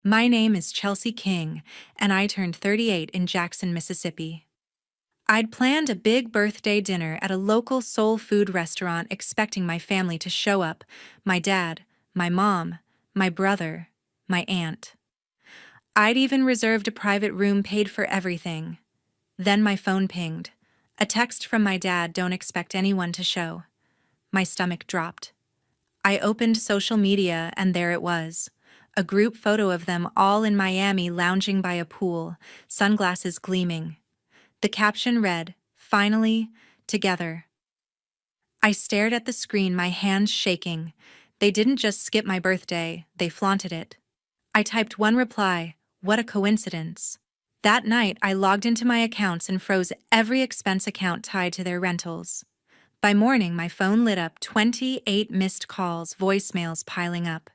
My name is Chelsea King, and I turned 38 in Jackson, Mississippi. I'd planned a big birthday dinner at a local soul food restaurant expecting my family to show up: my dad, my mom, my brother, my aunt. I'd even reserved a private room, paid for everything. Then my phone pinged. A text from my dad: "Don't expect anyone to show." My stomach dropped. I opened social media, and there it was. A group photo of them all in Miami lounging by a pool, sunglasses gleaming. The caption read, "Finally, together." I stared at the screen, my hands shaking. They didn't just skip my birthday, they flaunted it. I typed one reply: "What a coincidence." That night, I logged into my accounts and froze every expense account tied to their rentals. By morning, my phone lit up: 28 missed calls, voicemails piling up.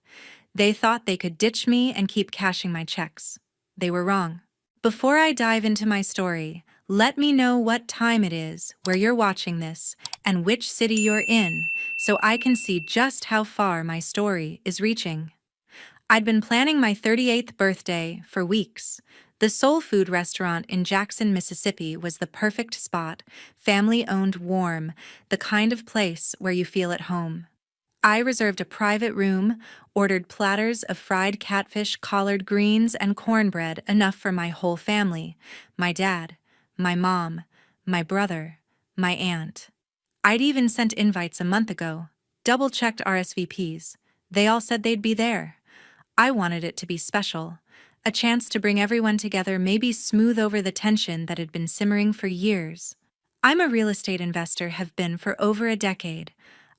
They thought they could ditch me and keep cashing my checks. They were wrong. Before I dive into my story, let me know what time it is, where you're watching this, and which city you're in, so I can see just how far my story is reaching. I'd been planning my 38th birthday for weeks. The soul food restaurant in Jackson, Mississippi was the perfect spot: family-owned, warm, the kind of place where you feel at home. I reserved a private room, ordered platters of fried catfish, collard greens, and cornbread, enough for my whole family: my dad, my mom, my brother, my aunt. I'd even sent invites a month ago, double-checked RSVPs. They all said they'd be there. I wanted it to be special, a chance to bring everyone together, maybe smooth over the tension that had been simmering for years. I'm a real estate investor, have been for over a decade.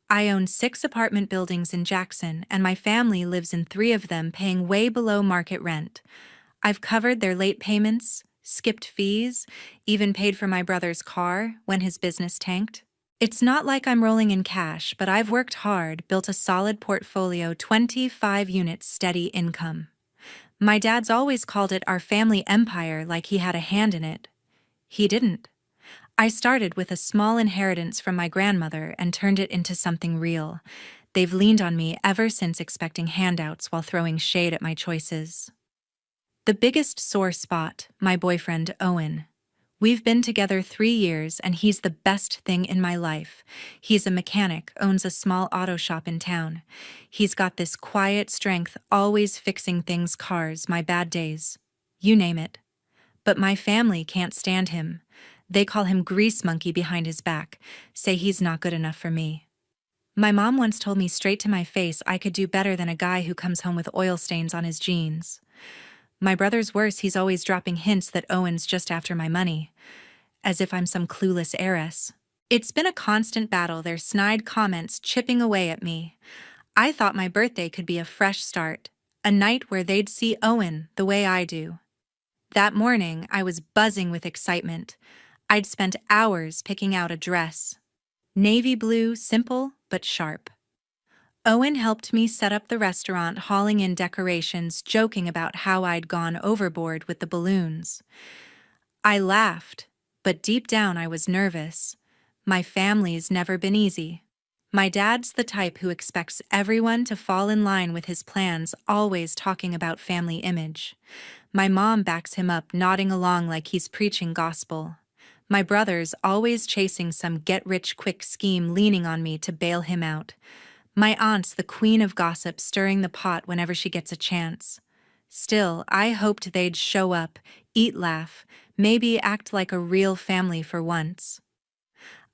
I own 6 apartment buildings in Jackson, and my family lives in 3 of them, paying way below market rent. I've covered their late payments, skipped fees, even paid for my brother's car when his business tanked. It's not like I'm rolling in cash, but I've worked hard, built a solid portfolio: 25 units, steady income. My dad's always called it our family empire, like he had a hand in it. He didn't. I started with a small inheritance from my grandmother and turned it into something real. They've leaned on me ever since, expecting handouts while throwing shade at my choices. The biggest sore spot: my boyfriend, Owen. We've been together 3 years, and he's the best thing in my life. He's a mechanic, owns a small auto shop in town. He's got this quiet strength, always fixing things: cars, my bad days, you name it. But my family can't stand him. They call him grease monkey behind his back, say he's not good enough for me. My mom once told me straight to my face I could do better than a guy who comes home with oil stains on his jeans. My brother's worse, he's always dropping hints that Owen's just after my money, as if I'm some clueless heiress. It's been a constant battle, their snide comments chipping away at me. I thought my birthday could be a fresh start, a night where they'd see Owen the way I do. That morning, I was buzzing with excitement. I'd spent hours picking out a dress. Navy blue, simple but sharp. Owen helped me set up the restaurant, hauling in decorations, joking about how I'd gone overboard with the balloons. I laughed, but deep down I was nervous. My family's never been easy. My dad's the type who expects everyone to fall in line with his plans, always talking about family image. My mom backs him up, nodding along like he's preaching gospel. My brother's always chasing some get-rich-quick scheme, leaning on me to bail him out. My aunt's the queen of gossip, stirring the pot whenever she gets a chance. Still, I hoped they'd show up, eat, laugh, maybe act like a real family for once.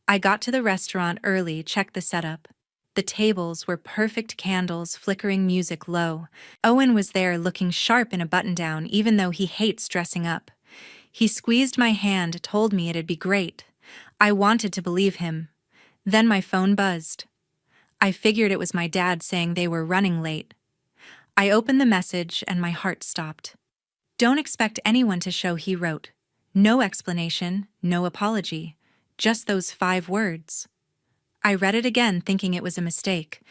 I got to the restaurant early, checked the setup. The tables were perfect, candles, flickering music low. Owen was there, looking sharp in a button-down, even though he hates dressing up. He squeezed my hand, told me it'd be great. I wanted to believe him. Then my phone buzzed. I figured it was my dad saying they were running late. I opened the message and my heart stopped. "Don't expect anyone to show," he wrote. No explanation, no apology, just those 5 words. I read it again, thinking it was a mistake.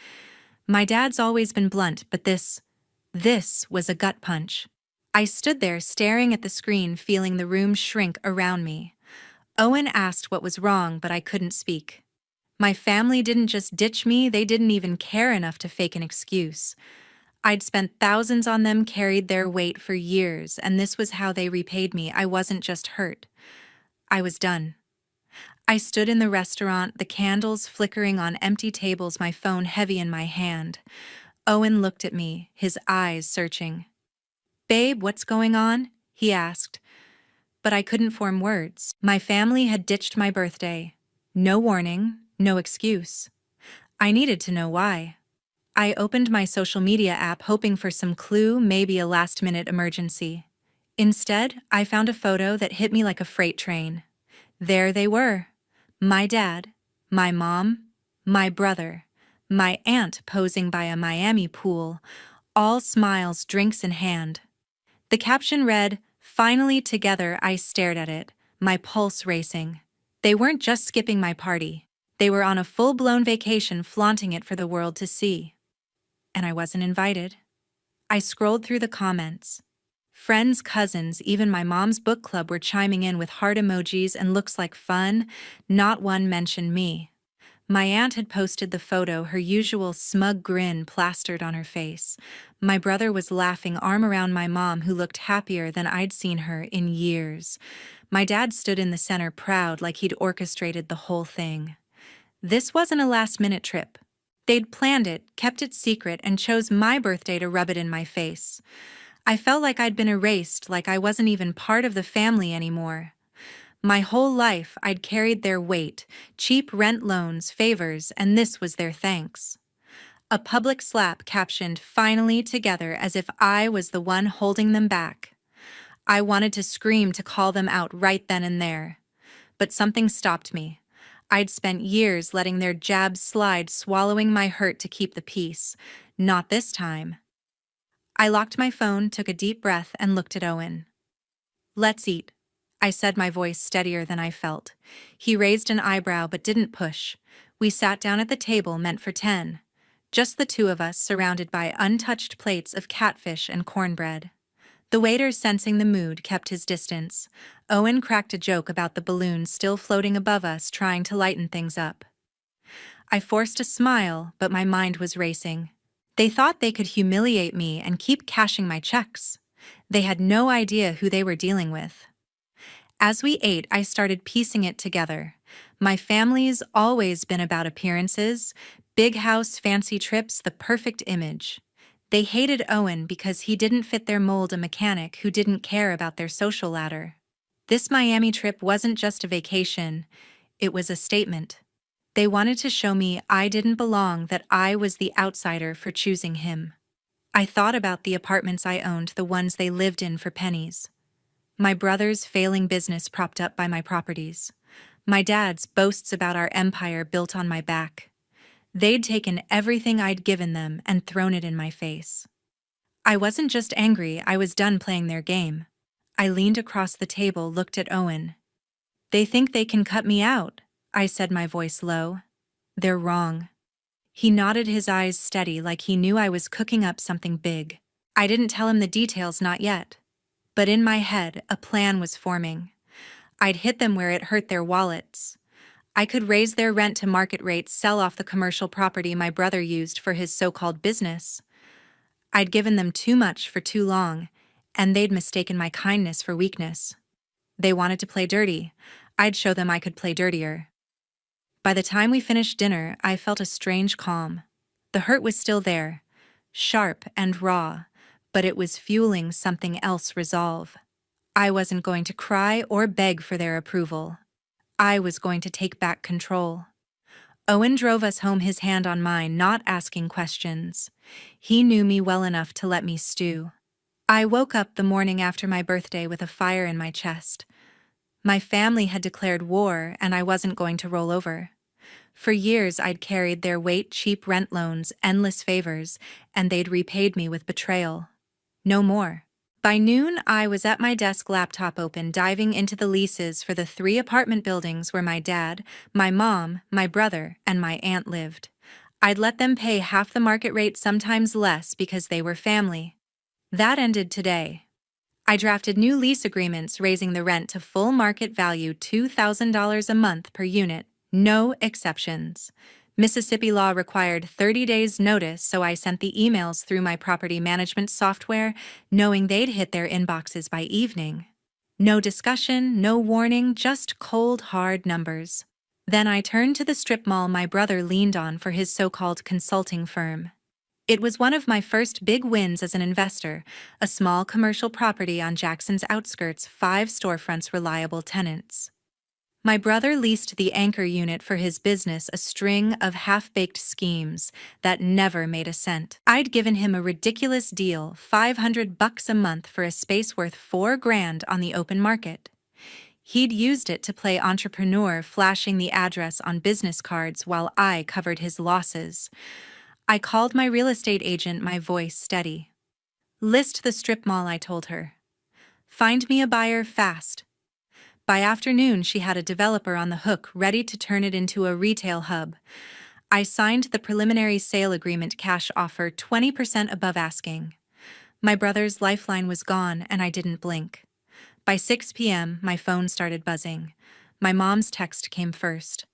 My dad's always been blunt, but this was a gut punch. I stood there staring at the screen, feeling the room shrink around me. Owen asked what was wrong, but I couldn't speak. My family didn't just ditch me, they didn't even care enough to fake an excuse. I'd spent thousands on them, carried their weight for years, and this was how they repaid me. I wasn't just hurt. I was done. I stood in the restaurant, the candles flickering on empty tables, my phone heavy in my hand. Owen looked at me, his eyes searching. "Babe, what's going on?" he asked. But I couldn't form words. My family had ditched my birthday. No warning, no excuse. I needed to know why. I opened my social media app hoping for some clue, maybe a last-minute emergency. Instead, I found a photo that hit me like a freight train. There they were. My dad, my mom, my brother, my aunt posing by a Miami pool, all smiles, drinks in hand. The caption read, "Finally together." I stared at it, my pulse racing. They weren't just skipping my party. They were on a full-blown vacation, flaunting it for the world to see. And I wasn't invited. I scrolled through the comments. Friends, cousins, even my mom's book club were chiming in with heart emojis and looks like fun. Not one mentioned me. My aunt had posted the photo, her usual smug grin plastered on her face. My brother was laughing, arm around my mom, who looked happier than I'd seen her in years. My dad stood in the center, proud, like he'd orchestrated the whole thing. This wasn't a last-minute trip. They'd planned it, kept it secret, and chose my birthday to rub it in my face. I felt like I'd been erased, like I wasn't even part of the family anymore. My whole life, I'd carried their weight, cheap rent loans, favors, and this was their thanks. A public slap captioned, "Finally together," as if I was the one holding them back. I wanted to scream, to call them out right then and there. But something stopped me. I'd spent years letting their jabs slide, swallowing my hurt to keep the peace. Not this time. I locked my phone, took a deep breath, and looked at Owen. "Let's eat," I said, my voice steadier than I felt. He raised an eyebrow but didn't push. We sat down at the table meant for 10. Just the two of us, surrounded by untouched plates of catfish and cornbread. The waiter, sensing the mood, kept his distance. Owen cracked a joke about the balloons still floating above us, trying to lighten things up. I forced a smile, but my mind was racing. They thought they could humiliate me and keep cashing my checks. They had no idea who they were dealing with. As we ate, I started piecing it together. My family's always been about appearances, big house, fancy trips, the perfect image. They hated Owen because he didn't fit their mold, a mechanic who didn't care about their social ladder. This Miami trip wasn't just a vacation, it was a statement. They wanted to show me I didn't belong, that I was the outsider for choosing him. I thought about the apartments I owned, the ones they lived in for pennies. My brother's failing business propped up by my properties. My dad's boasts about our empire built on my back. They'd taken everything I'd given them and thrown it in my face. I wasn't just angry, I was done playing their game. I leaned across the table, looked at Owen. "They think they can cut me out," I said, my voice low. "They're wrong." He nodded, his eyes steady, like he knew I was cooking up something big. I didn't tell him the details, not yet. But in my head, a plan was forming. I'd hit them where it hurt their wallets. I could raise their rent to market rates, sell off the commercial property my brother used for his so-called business. I'd given them too much for too long, and they'd mistaken my kindness for weakness. They wanted to play dirty. I'd show them I could play dirtier. By the time we finished dinner, I felt a strange calm. The hurt was still there, sharp and raw, but it was fueling something else, resolve. I wasn't going to cry or beg for their approval. I was going to take back control. Owen drove us home, his hand on mine, not asking questions. He knew me well enough to let me stew. I woke up the morning after my birthday with a fire in my chest. My family had declared war, and I wasn't going to roll over. For years I'd carried their weight, cheap rent loans, endless favors, and they'd repaid me with betrayal. No more. By noon, I was at my desk, laptop open, diving into the leases for the 3 apartment buildings where my dad, my mom, my brother, and my aunt lived. I'd let them pay half the market rate, sometimes less, because they were family. That ended today. I drafted new lease agreements, raising the rent to full market value, $2,000 a month per unit, no exceptions. Mississippi law required 30 days' notice, so I sent the emails through my property management software, knowing they'd hit their inboxes by evening. No discussion, no warning, just cold, hard numbers. Then I turned to the strip mall my brother leaned on for his so-called consulting firm. It was one of my first big wins as an investor, a small commercial property on Jackson's outskirts, 5 storefronts, reliable tenants. My brother leased the anchor unit for his business, a string of half-baked schemes that never made a cent. I'd given him a ridiculous deal, $500 a month for a space worth $4,000 on the open market. He'd used it to play entrepreneur, flashing the address on business cards while I covered his losses. I called my real estate agent, my voice steady. "List the strip mall," I told her. "Find me a buyer fast." By afternoon, she had a developer on the hook, ready to turn it into a retail hub. I signed the preliminary sale agreement, cash offer 20% above asking. My brother's lifeline was gone, and I didn't blink. By 6 p.m., my phone started buzzing. My mom's text came first.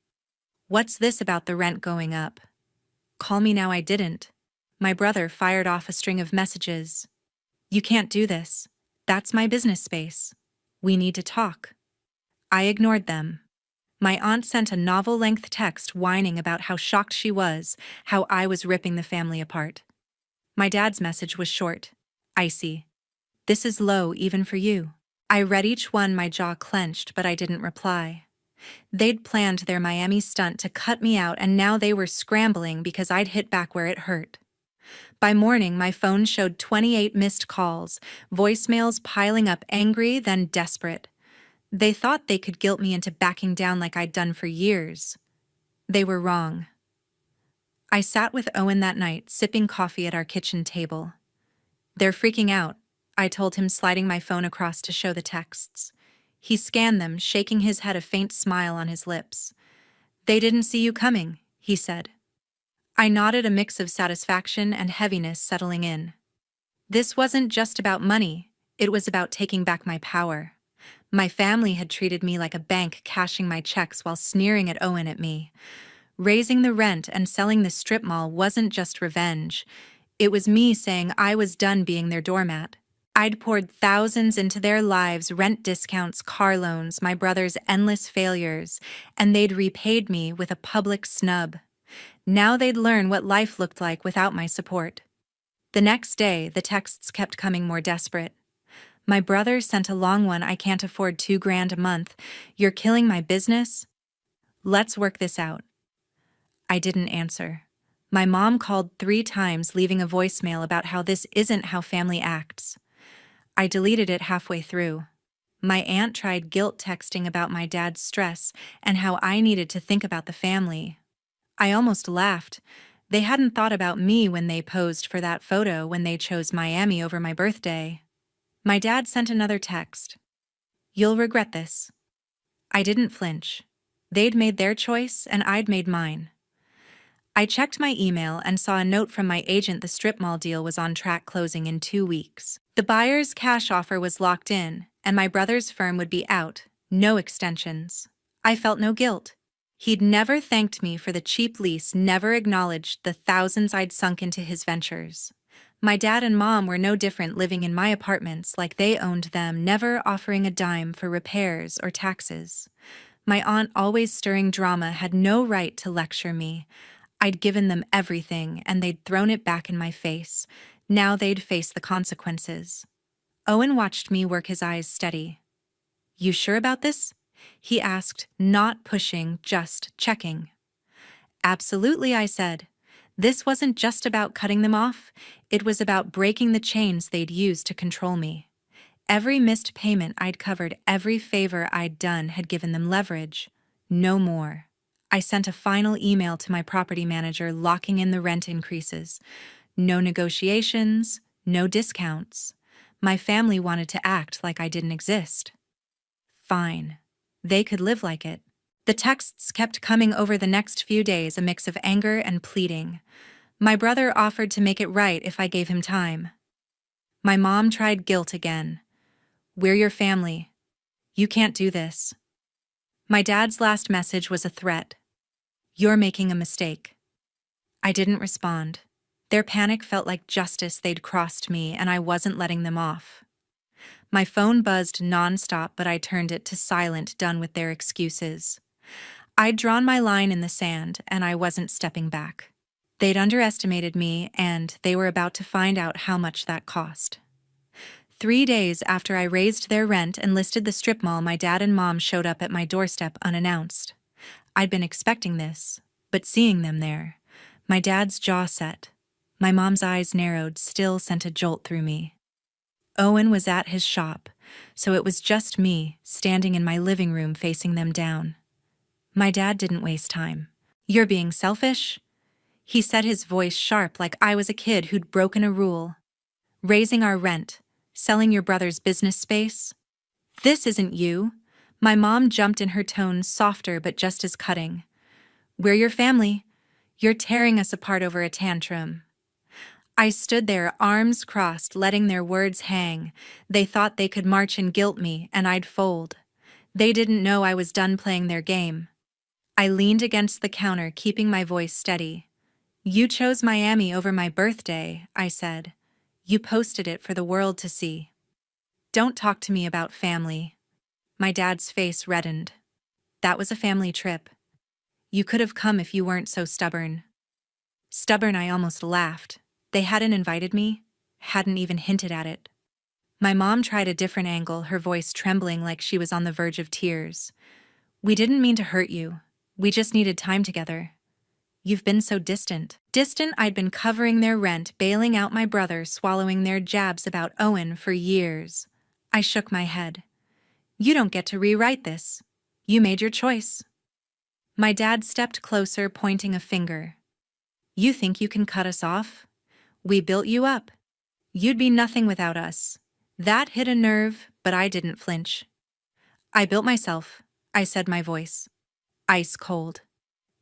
"What's this about the rent going up?" "Call me now." I didn't. My brother fired off a string of messages. "You can't do this. That's my business space. We need to talk." I ignored them. My aunt sent a novel-length text whining about how shocked she was, how I was ripping the family apart. My dad's message was short, icy. "This is low even for you." I read each one, my jaw clenched, but I didn't reply. They'd planned their Miami stunt to cut me out, and now they were scrambling because I'd hit back where it hurt. By morning, my phone showed 28 missed calls, voicemails piling up, angry, then desperate. They thought they could guilt me into backing down like I'd done for years. They were wrong. I sat with Owen that night, sipping coffee at our kitchen table. "They're freaking out," I told him, sliding my phone across to show the texts. He scanned them, shaking his head, a faint smile on his lips. "They didn't see you coming," he said. I nodded, a mix of satisfaction and heaviness settling in. This wasn't just about money, it was about taking back my power. My family had treated me like a bank, cashing my checks while sneering at Owen at me. Raising the rent and selling the strip mall wasn't just revenge. It was me saying I was done being their doormat. I'd poured thousands into their lives, rent discounts, car loans, my brother's endless failures, and they'd repaid me with a public snub. Now they'd learn what life looked like without my support. The next day, the texts kept coming more desperate. My brother sent a long one. "I can't afford $2,000 a month. You're killing my business. Let's work this out." I didn't answer. My mom called 3 times, leaving a voicemail about how this isn't how family acts. I deleted it halfway through. My aunt tried guilt texting about my dad's stress and how I needed to think about the family. I almost laughed. They hadn't thought about me when they posed for that photo, when they chose Miami over my birthday. My dad sent another text. "You'll regret this." I didn't flinch. They'd made their choice, and I'd made mine. I checked my email and saw a note from my agent. The strip mall deal was on track, closing in 2 weeks. The buyer's cash offer was locked in, and my brother's firm would be out, no extensions. I felt no guilt. He'd never thanked me for the cheap lease, never acknowledged the thousands I'd sunk into his ventures. My dad and mom were no different, living in my apartments like they owned them, never offering a dime for repairs or taxes. My aunt, always stirring drama, had no right to lecture me. I'd given them everything, and they'd thrown it back in my face. Now they'd face the consequences. Owen watched me work, his eyes steady. "You sure about this?" he asked, not pushing, just checking. "Absolutely," I said. This wasn't just about cutting them off, it was about breaking the chains they'd used to control me. Every missed payment I'd covered, every favor I'd done had given them leverage. No more. I sent a final email to my property manager, locking in the rent increases. No negotiations, no discounts. My family wanted to act like I didn't exist. Fine. They could live like it. The texts kept coming over the next few days, a mix of anger and pleading. My brother offered to make it right if I gave him time. My mom tried guilt again. "We're your family. You can't do this." My dad's last message was a threat. You're making a mistake. I didn't respond. Their panic felt like justice they'd crossed me, and I wasn't letting them off. My phone buzzed nonstop, but I turned it to silent, done with their excuses. I'd drawn my line in the sand, and I wasn't stepping back. They'd underestimated me, and they were about to find out how much that cost. 3 days after I raised their rent and listed the strip mall, my dad and mom showed up at my doorstep unannounced. I'd been expecting this, but seeing them there, my dad's jaw set. My mom's eyes narrowed, still sent a jolt through me. Owen was at his shop, so it was just me, standing in my living room facing them down. My dad didn't waste time. "You're being selfish?" He said, his voice sharp like I was a kid who'd broken a rule. "Raising our rent, selling your brother's business space? This isn't you." My mom jumped in, her tone softer but just as cutting. "We're your family. You're tearing us apart over a tantrum." I stood there, arms crossed, letting their words hang. They thought they could march and guilt me, and I'd fold. They didn't know I was done playing their game. I leaned against the counter, keeping my voice steady. "You chose Miami over my birthday," I said. "You posted it for the world to see. Don't talk to me about family." My dad's face reddened. "That was a family trip. You could have come if you weren't so stubborn." Stubborn? I almost laughed. They hadn't invited me, hadn't even hinted at it. My mom tried a different angle, her voice trembling like she was on the verge of tears. "We didn't mean to hurt you. We just needed time together. You've been so distant." Distant? I'd been covering their rent, bailing out my brother, swallowing their jabs about Owen for years. I shook my head. "You don't get to rewrite this. You made your choice." My dad stepped closer, pointing a finger. "You think you can cut us off? We built you up. You'd be nothing without us." That hit a nerve, but I didn't flinch. "I built myself," I said, my voice ice cold.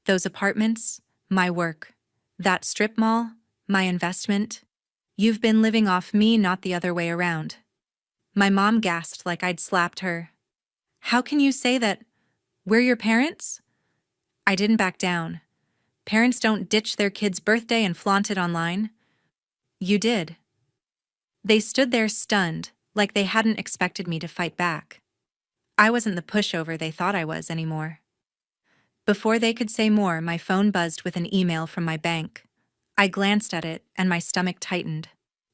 "Those apartments, my work. That strip mall, my investment. You've been living off me, not the other way around." My mom gasped like I'd slapped her. "How can you say that? We're your parents?" I didn't back down. "Parents don't ditch their kid's birthday and flaunt it online." "You did." They stood there stunned, like they hadn't expected me to fight back. I wasn't the pushover they thought I was anymore. Before they could say more, my phone buzzed with an email from my bank. I glanced at it, and my stomach tightened.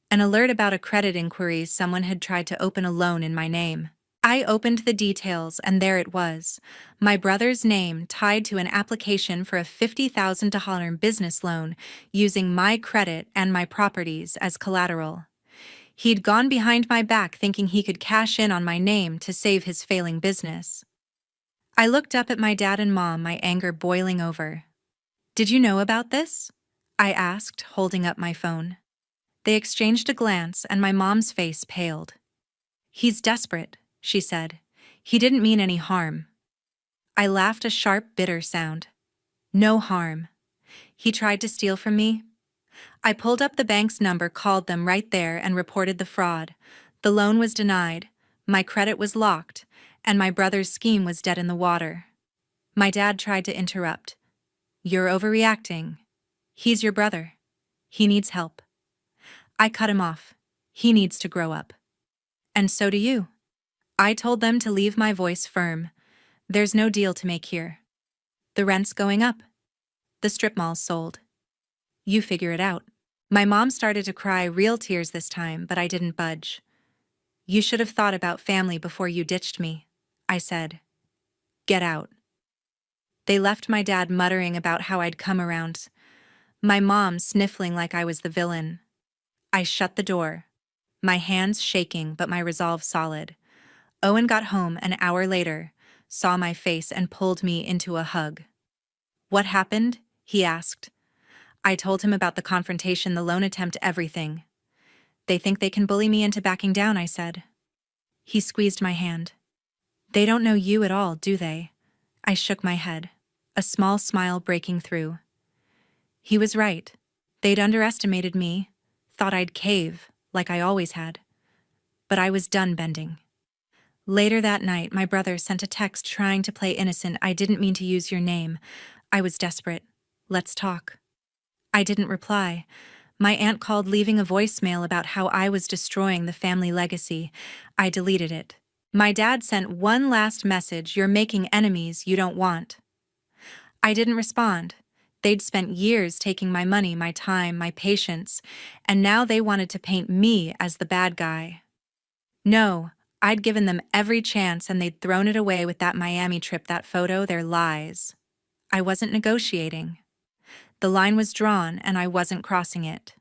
An alert about a credit inquiry. Someone had tried to open a loan in my name. I opened the details, and there it was. My brother's name tied to an application for a $50,000 business loan using my credit and my properties as collateral. He'd gone behind my back thinking he could cash in on my name to save his failing business. I looked up at my dad and mom, my anger boiling over. "Did you know about this?" I asked, holding up my phone. They exchanged a glance, and my mom's face paled. "He's desperate," she said. "He didn't mean any harm." I laughed, a sharp, bitter sound. "No harm. He tried to steal from me." I pulled up the bank's number, called them right there, and reported the fraud. The loan was denied, my credit was locked, and my brother's scheme was dead in the water. My dad tried to interrupt. "You're overreacting. He's your brother. He needs help." I cut him off. "He needs to grow up. And so do you." I told them to leave, my voice firm. "There's no deal to make here. The rent's going up. The strip mall's sold. You figure it out." My mom started to cry, real tears this time, but I didn't budge. "You should have thought about family before you ditched me," I said. "Get out." They left, my dad muttering about how I'd come around, my mom sniffling like I was the villain. I shut the door, my hands shaking but my resolve solid. Owen got home an hour later, saw my face, and pulled me into a hug. "What happened?" he asked. I told him about the confrontation, the loan attempt, everything. "They think they can bully me into backing down," I said. He squeezed my hand. "They don't know you at all, do they?" I shook my head, a small smile breaking through. He was right. They'd underestimated me, thought I'd cave, like I always had. But I was done bending. Later that night, my brother sent a text trying to play innocent. "I didn't mean to use your name. I was desperate. Let's talk. I didn't reply. My aunt called, leaving a voicemail about how I was destroying the family legacy. I deleted it. My dad sent one last message: "You're making enemies you don't want." I didn't respond. They'd spent years taking my money, my time, my patience, and now they wanted to paint me as the bad guy. No, I'd given them every chance and they'd thrown it away with that Miami trip, that photo, their lies. I wasn't negotiating. The line was drawn and I wasn't crossing it.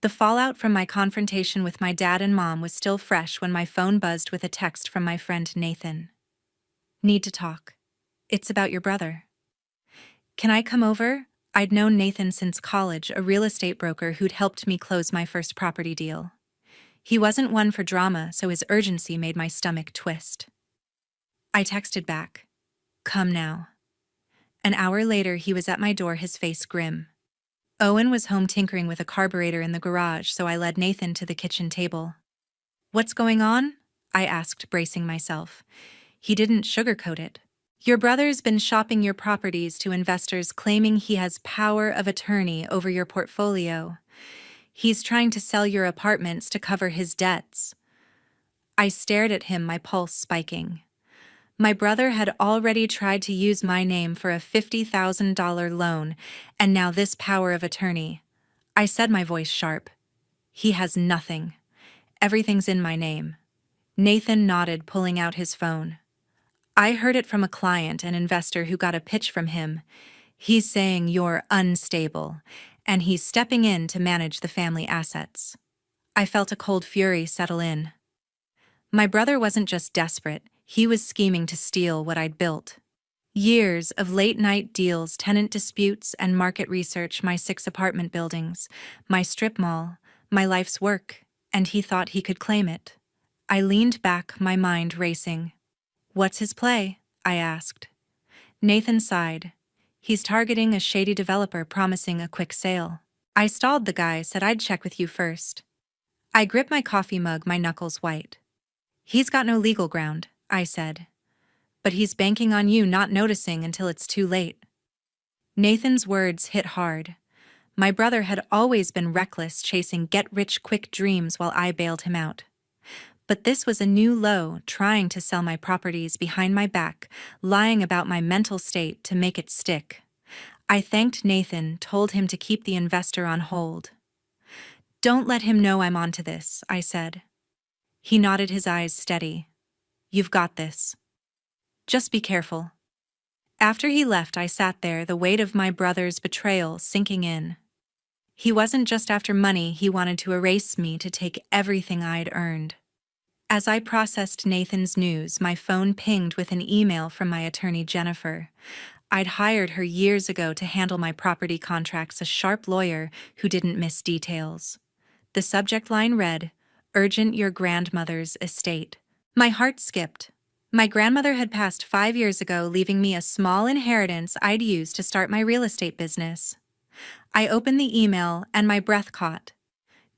The fallout from my confrontation with my dad and mom was still fresh when my phone buzzed with a text from my friend Nathan. "Need to talk. It's about your brother." "Can I come over?" I'd known Nathan since college, a real estate broker who'd helped me close my first property deal. He wasn't one for drama, so his urgency made my stomach twist. I texted back, "Come now." An hour later, he was at my door, his face grim. Owen was home tinkering with a carburetor in the garage, so I led Nathan to the kitchen table. "What's going on?" I asked, bracing myself. He didn't sugarcoat it. "Your brother's been shopping your properties to investors, claiming he has power of attorney over your portfolio. He's trying to sell your apartments to cover his debts." I stared at him, my pulse spiking. My brother had already tried to use my name for a $50,000 loan, and now this power of attorney. I said, my voice sharp. "He has nothing. Everything's in my name." Nathan nodded, pulling out his phone. "I heard it from a client, an investor who got a pitch from him. He's saying you're unstable, and he's stepping in to manage the family assets." I felt a cold fury settle in. My brother wasn't just desperate, he was scheming to steal what I'd built. Years of late-night deals, tenant disputes, and market research, my 6 apartment buildings, my strip mall, my life's work, and he thought he could claim it. I leaned back, my mind racing. "What's his play?" I asked. Nathan sighed. "He's targeting a shady developer, promising a quick sale." I stalled the guy, said I'd check with you first. I gripped my coffee mug, my knuckles white. "He's got no legal ground," I said. "But he's banking on you not noticing until it's too late." Nathan's words hit hard. My brother had always been reckless, chasing get-rich-quick dreams while I bailed him out. But this was a new low, trying to sell my properties behind my back, lying about my mental state to make it stick. I thanked Nathan, told him to keep the investor on hold. "Don't let him know I'm onto this," I said. He nodded, his eyes steady. "You've got this. Just be careful." After he left, I sat there, the weight of my brother's betrayal sinking in. He wasn't just after money, he wanted to erase me, to take everything I'd earned. As I processed Nathan's news, my phone pinged with an email from my attorney, Jennifer. I'd hired her years ago to handle my property contracts, a sharp lawyer who didn't miss details. The subject line read, "Urgent, your grandmother's estate." My heart skipped. My grandmother had passed 5 years ago, leaving me a small inheritance I'd use to start my real estate business. I opened the email and my breath caught.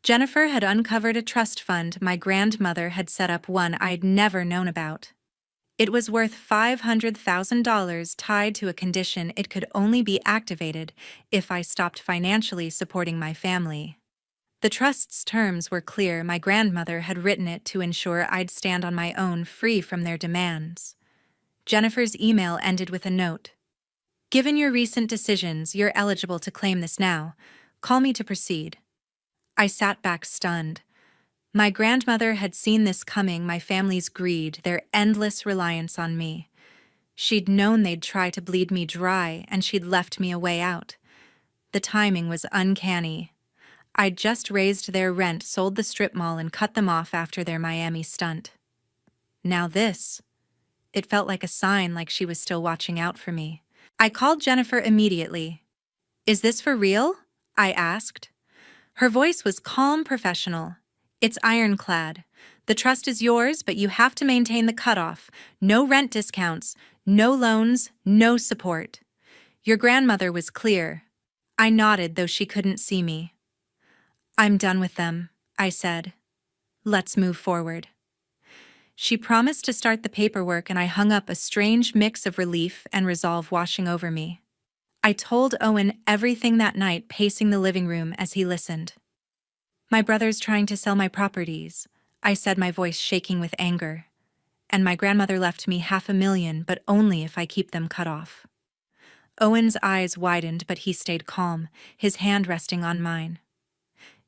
Jennifer had uncovered a trust fund my grandmother had set up, one I'd never known about. It was worth $500,000, tied to a condition: it could only be activated if I stopped financially supporting my family. The trust's terms were clear. My grandmother had written it to ensure I'd stand on my own, free from their demands. Jennifer's email ended with a note. "Given your recent decisions, you're eligible to claim this now. Call me to proceed." I sat back, stunned. My grandmother had seen this coming, my family's greed, their endless reliance on me. She'd known they'd try to bleed me dry, and she'd left me a way out. The timing was uncanny. I'd just raised their rent, sold the strip mall, and cut them off after their Miami stunt. Now this. It felt like a sign, like she was still watching out for me. I called Jennifer immediately. "Is this for real?" I asked. Her voice was calm, professional. "It's ironclad. The trust is yours, but you have to maintain the cutoff. No rent discounts, no loans, no support." Your grandmother was clear. I nodded, though she couldn't see me. "I'm done with them," I said. "Let's move forward." She promised to start the paperwork, and I hung up, a strange mix of relief and resolve washing over me. I told Owen everything that night, pacing the living room as he listened. My brother's trying to sell my properties, I said, my voice shaking with anger. And my grandmother left me $500,000, but only if I keep them cut off. Owen's eyes widened, but he stayed calm, his hand resting on mine.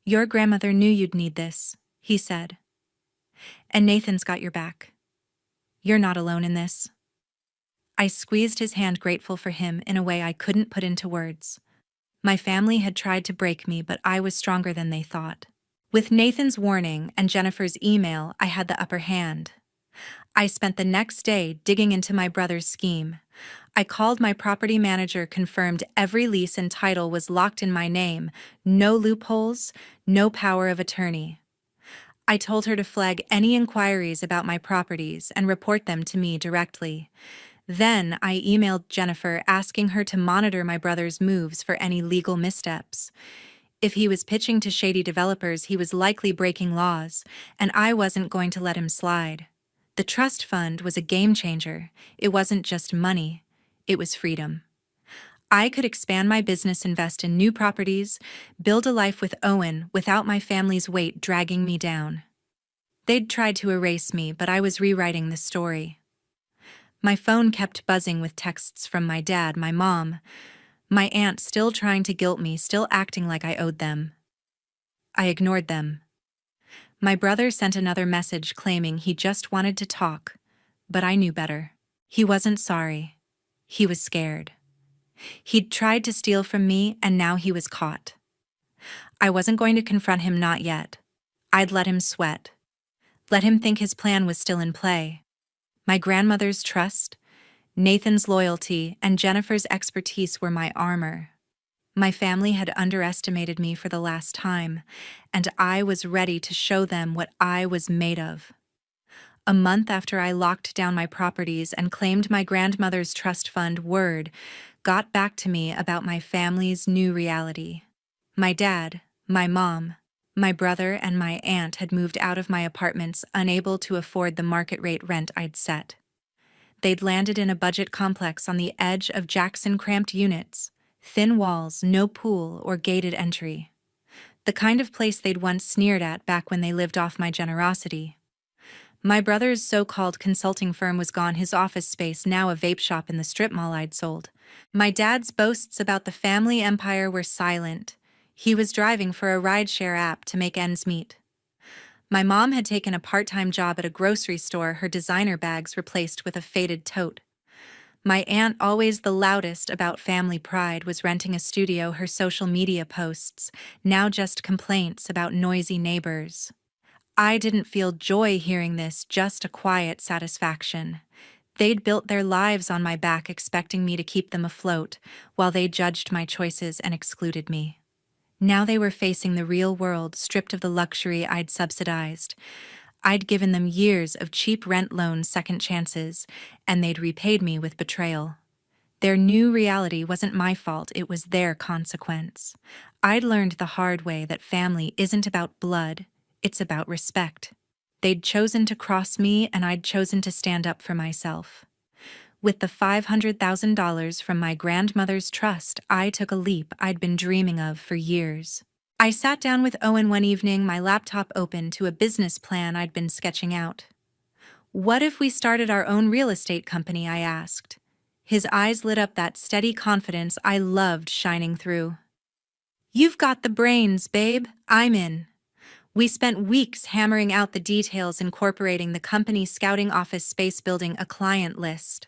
Your grandmother knew you'd need this, he said. And Nathan's got your back. You're not alone in this. I squeezed his hand, grateful for him in a way I couldn't put into words. My family had tried to break me, but I was stronger than they thought. With Nathan's warning and Jennifer's email, I had the upper hand. I spent the next day digging into my brother's scheme. I called my property manager, confirmed every lease and title was locked in my name, no loopholes, no power of attorney. I told her to flag any inquiries about my properties and report them to me directly. Then I emailed Jennifer, asking her to monitor my brother's moves for any legal missteps. If he was pitching to shady developers, he was likely breaking laws, and I wasn't going to let him slide. The trust fund was a game changer. It wasn't just money, it was freedom. I could expand my business, invest in new properties, build a life with Owen without my family's weight dragging me down. They'd tried to erase me, but I was rewriting the story. My phone kept buzzing with texts from my dad, my mom, my aunt, still trying to guilt me, still acting like I owed them. I ignored them. My brother sent another message claiming he just wanted to talk, but I knew better. He wasn't sorry. He was scared. He'd tried to steal from me, and now he was caught. I wasn't going to confront him, not yet. I'd let him sweat. Let him think his plan was still in play. My grandmother's trust, Nathan's loyalty, and Jennifer's expertise were my armor. My family had underestimated me for the last time, and I was ready to show them what I was made of. A month after I locked down my properties and claimed my grandmother's trust fund, word got back to me about my family's new reality. My dad, my mom, my brother, and my aunt had moved out of my apartments, unable to afford the market rate rent I'd set. They'd landed in a budget complex on the edge of Jackson, cramped units, thin walls, no pool or gated entry. The kind of place they'd once sneered at back when they lived off my generosity. My brother's so-called consulting firm was gone, his office space now a vape shop in the strip mall I'd sold. My dad's boasts about the family empire were silent. He was driving for a rideshare app to make ends meet. My mom had taken a part-time job at a grocery store, her designer bags replaced with a faded tote. My aunt, always the loudest about family pride, was renting a studio, her social media posts now just complaints about noisy neighbors. I didn't feel joy hearing this, just a quiet satisfaction. They'd built their lives on my back, expecting me to keep them afloat, while they judged my choices and excluded me. Now they were facing the real world, stripped of the luxury I'd subsidized. I'd given them years of cheap rent loans, second chances, and they'd repaid me with betrayal. Their new reality wasn't my fault, it was their consequence. I'd learned the hard way that family isn't about blood, it's about respect. They'd chosen to cross me, and I'd chosen to stand up for myself. With the $500,000 from my grandmother's trust, I took a leap I'd been dreaming of for years. I sat down with Owen one evening, my laptop open, to a business plan I'd been sketching out. What if we started our own real estate company, I asked. His eyes lit up, that steady confidence I loved shining through. You've got the brains, babe. I'm in. We spent weeks hammering out the details, incorporating the company's scouting office space, building a client list.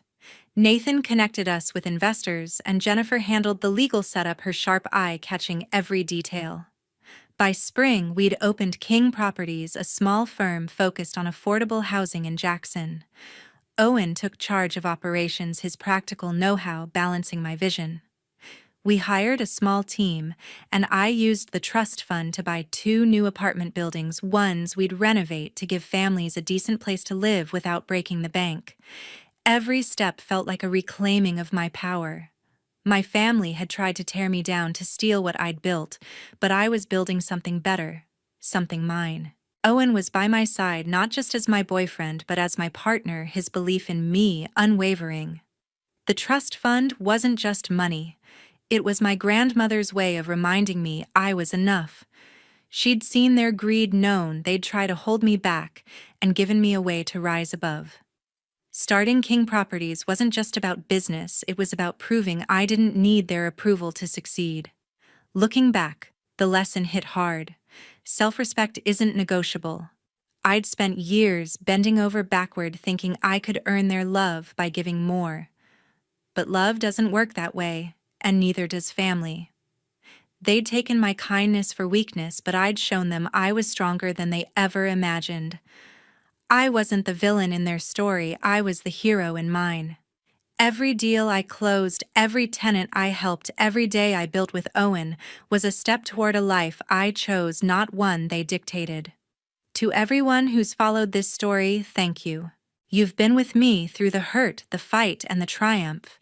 Nathan connected us with investors, and Jennifer handled the legal setup, her sharp eye catching every detail. By spring, we'd opened King Properties, a small firm focused on affordable housing in Jackson. Owen took charge of operations, his practical know-how balancing my vision. We hired a small team, and I used the trust fund to buy 2 new apartment buildings, ones we'd renovate to give families a decent place to live without breaking the bank. Every step felt like a reclaiming of my power. My family had tried to tear me down, to steal what I'd built, but I was building something better, something mine. Owen was by my side, not just as my boyfriend, but as my partner, his belief in me unwavering. The trust fund wasn't just money. It was my grandmother's way of reminding me I was enough. She'd seen their greed, known they'd try to hold me back, and given me a way to rise above. Starting King Properties wasn't just about business, it was about proving I didn't need their approval to succeed. Looking back, the lesson hit hard. Self-respect isn't negotiable. I'd spent years bending over backward thinking I could earn their love by giving more. But love doesn't work that way, and neither does family. They'd taken my kindness for weakness, but I'd shown them I was stronger than they ever imagined. I wasn't the villain in their story, I was the hero in mine. Every deal I closed, every tenant I helped, every day I built with Owen was a step toward a life I chose, not one they dictated. To everyone who's followed this story, thank you. You've been with me through the hurt, the fight, and the triumph.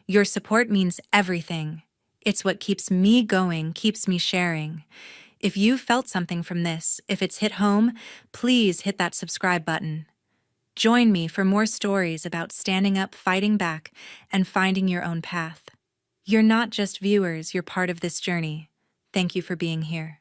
Your support means everything. It's what keeps me going, keeps me sharing. If you felt something from this, if it's hit home, please hit that subscribe button. Join me for more stories about standing up, fighting back, and finding your own path. You're not just viewers, you're part of this journey. Thank you for being here.